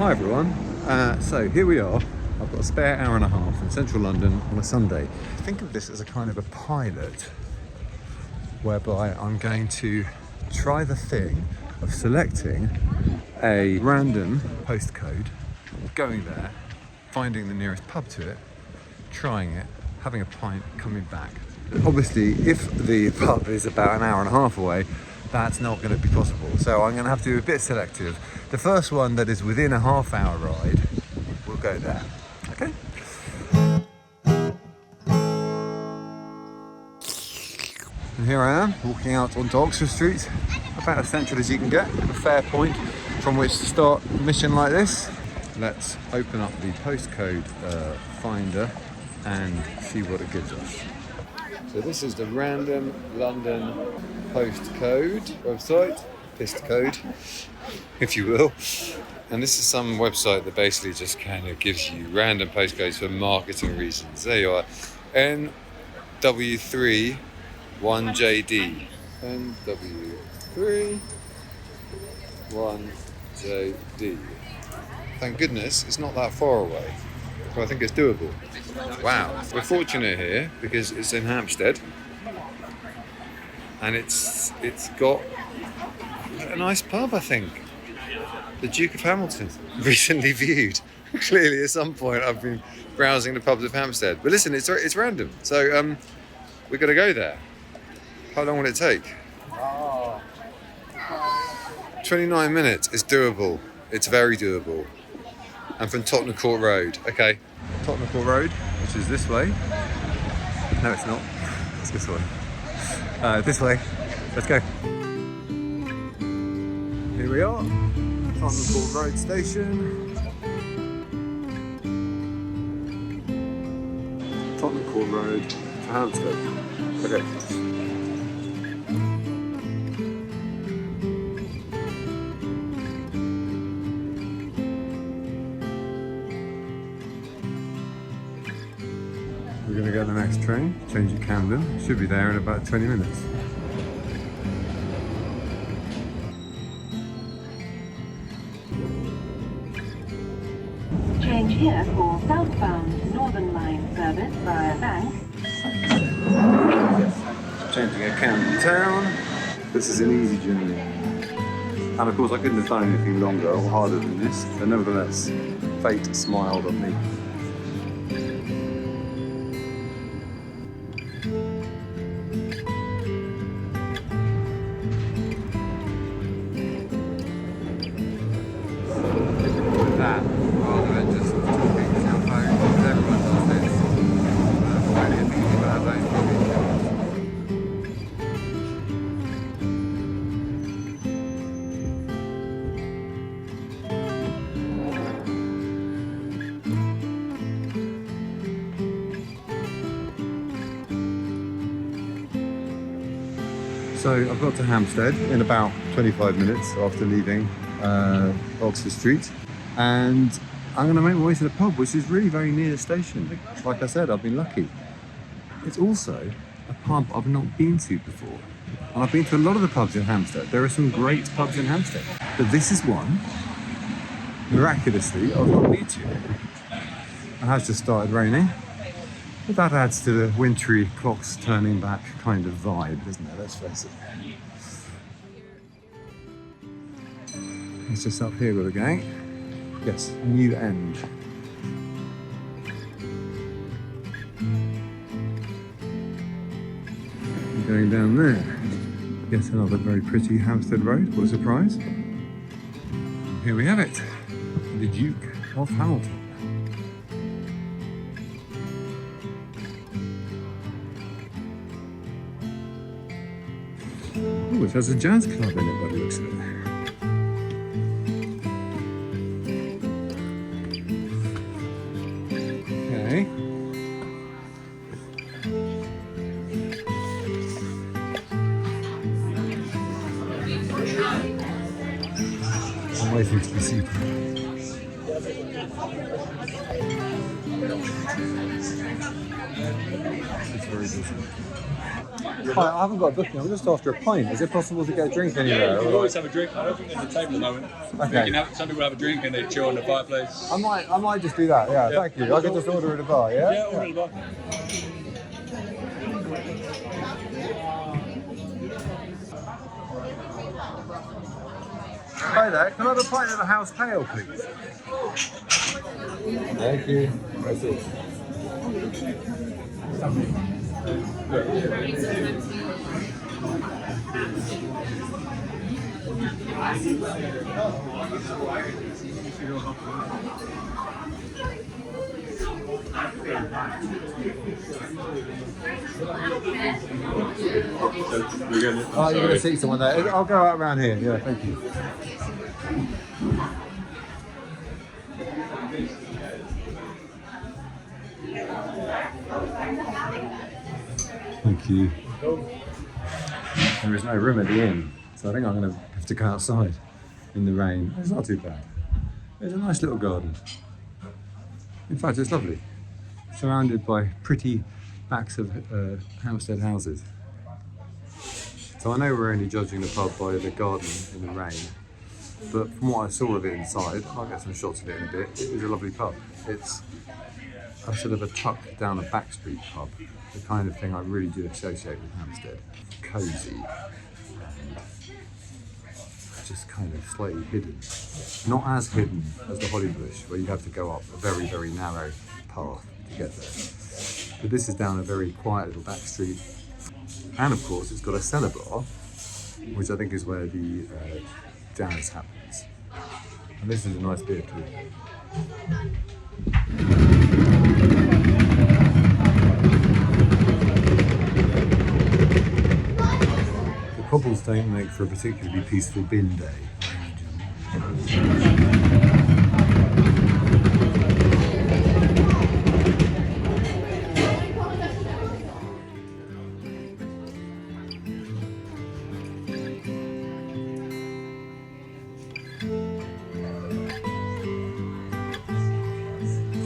Hi everyone, so here we are. I've got a spare hour and a half in central London on a Sunday. Think of this as a kind of a pilot whereby I'm going to try the thing of selecting a random postcode, going there, finding the nearest pub to it, trying it, having a pint, coming back. Obviously, if the pub is about an hour and a half away, that's not going to be possible. So I'm going to have to be a bit selective. The first one that is within a half-hour ride, we'll go there. Okay? And here I am, walking out onto Oxford Street, about as central as you can get, a fair point from which to start a mission like this. Let's open up the postcode finder and see what it gives us. So this is the Random London Postcode website, postcode, if you will. And this is some website that basically just kind of gives you random postcodes for marketing reasons. There you are, NW3 1JD. NW3 1JD. Thank goodness it's not that far away. So I think it's doable. Wow, we're fortunate here because it's in Hampstead and it's got a nice pub, I think. The Duke of Hamilton, recently viewed. Clearly at some point I've been browsing the pubs of Hampstead. But listen, it's random, so we've got to go there. How long will it take? 29 minutes, it's doable. It's very doable. And from Tottenham Court Road. Okay, Tottenham Court Road, which is this way. No, it's not. It's this way. This way. Let's go. Here we are, Tottenham Court Road station. Tottenham Court Road to Hampstead. Okay. We're going to get the next train, change at Camden. Should be there in about 20 minutes. Change here for southbound Northern Line service via Bank. Changing at Camden Town. This is an easy journey. And of course I couldn't have done anything longer or harder than this, but nevertheless, fate smiled on me. Rather than just talking to your phone, because everyone does this. Brilliant. People have those problems. So I've got to Hampstead in about 25 minutes after leaving Oxford Street. And I'm going to make my way to the pub, which is really very near the station. Like I said, I've been lucky. It's also a pub I've not been to before. And I've been to a lot of the pubs in Hampstead. There are some great pubs in Hampstead. But this is one, miraculously, I've not been to. It has just started raining. But that adds to the wintry clocks turning back kind of vibe, doesn't it? Let's face it. It's just up here with a gang. Yes, New End. I'm going down there. Yes, another very pretty Hampstead Road. What a surprise. Here we have it. The Duke of Hamilton. Oh, it has a jazz club in it by the looks of it. Okay. I'm waiting to be seated. It's very busy. Hi, I haven't got a booking. I'm just after a pint. Is it possible to get a drink anywhere? You can always have a drink. I don't think there's a table at the moment. Okay. You can have, some people have a drink and they chill on the fireplace. I might just do that. Yeah, thank you. I can just order at a bar. Yeah. Yeah, order at the bar. Hi there. Can I have a pint of the house pale, please? Thank you. That's it. Oh, you're going to see someone there. I'll go out around here. Yeah, thank you. Thank you. There is no room at the inn, so I think I'm going to have to go outside in the rain. It's not too bad. It's a nice little garden. In fact, it's lovely. Surrounded by pretty backs of Hampstead houses. So I know we're only judging the pub by the garden in the rain, but from what I saw of it inside, I'll get some shots of it in a bit. It is a lovely pub. It's a sort of a tuck down a back street pub, the kind of thing I really do associate with Hampstead. Cosy and just kind of slightly hidden. Not as hidden as the Holly Bush, where you have to go up a very, very narrow path to get there. But this is down a very quiet little back street. And of course, it's got a cellar bar, which I think is where the jazz happens. And this is a nice beer too. The cobbles don't make for a particularly peaceful bin day, I imagine.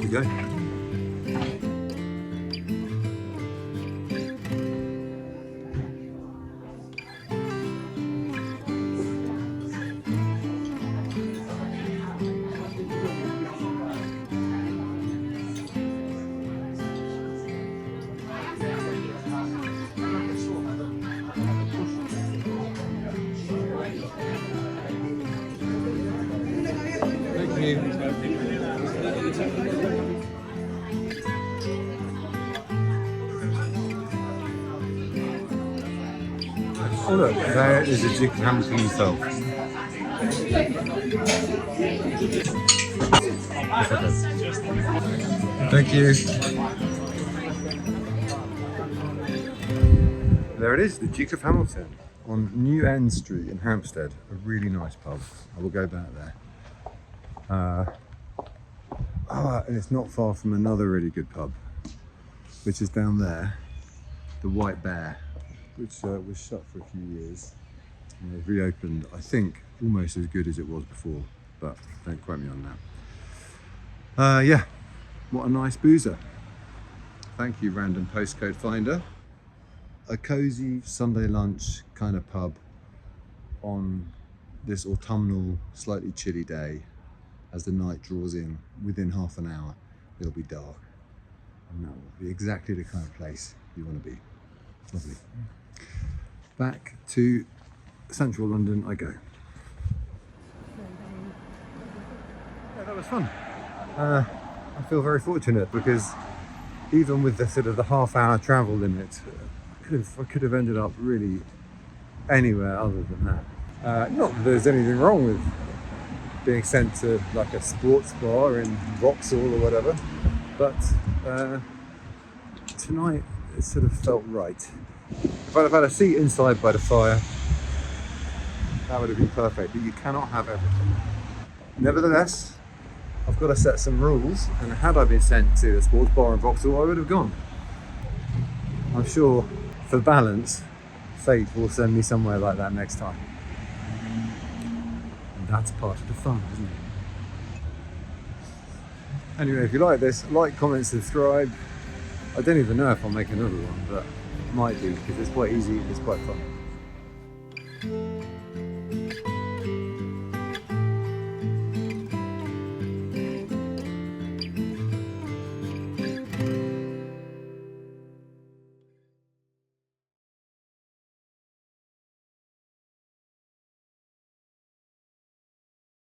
You go. Thank you. Oh look, there is a Duke of Hampstead himself. Thank you. There it is, the Duke of Hamilton on New End Street in Hampstead. A really nice pub. I will go back there. And it's not far from another really good pub, which is down there, the White Bear, which was shut for a few years and they've reopened, I think, almost as good as it was before, but don't quote me on that. Yeah, what a nice boozer. Thank you, random postcode finder. A cosy Sunday lunch kind of pub on this autumnal, slightly chilly day. As the night draws in, within half an hour, it'll be dark. And that will be exactly the kind of place you want to be. Lovely. Back to central London I go. Yeah, that was fun. I feel very fortunate because even with the sort of the half-hour travel limit, I could have ended up really anywhere other than that. Not that there's anything wrong with being sent to like a sports bar in Vauxhall or whatever, but tonight it sort of felt right. If I'd have had a seat inside by the fire, that would have been perfect, but you cannot have everything. Nevertheless, I've got to set some rules, and had I been sent to a sports bar in Vauxhall, I would have gone. I'm sure, for balance, fate will send me somewhere like that next time. And that's part of the fun, isn't it? Anyway, if you like this, like, comment, subscribe. I don't even know if I'll make another one, but might do because it's quite easy, it's quite fun.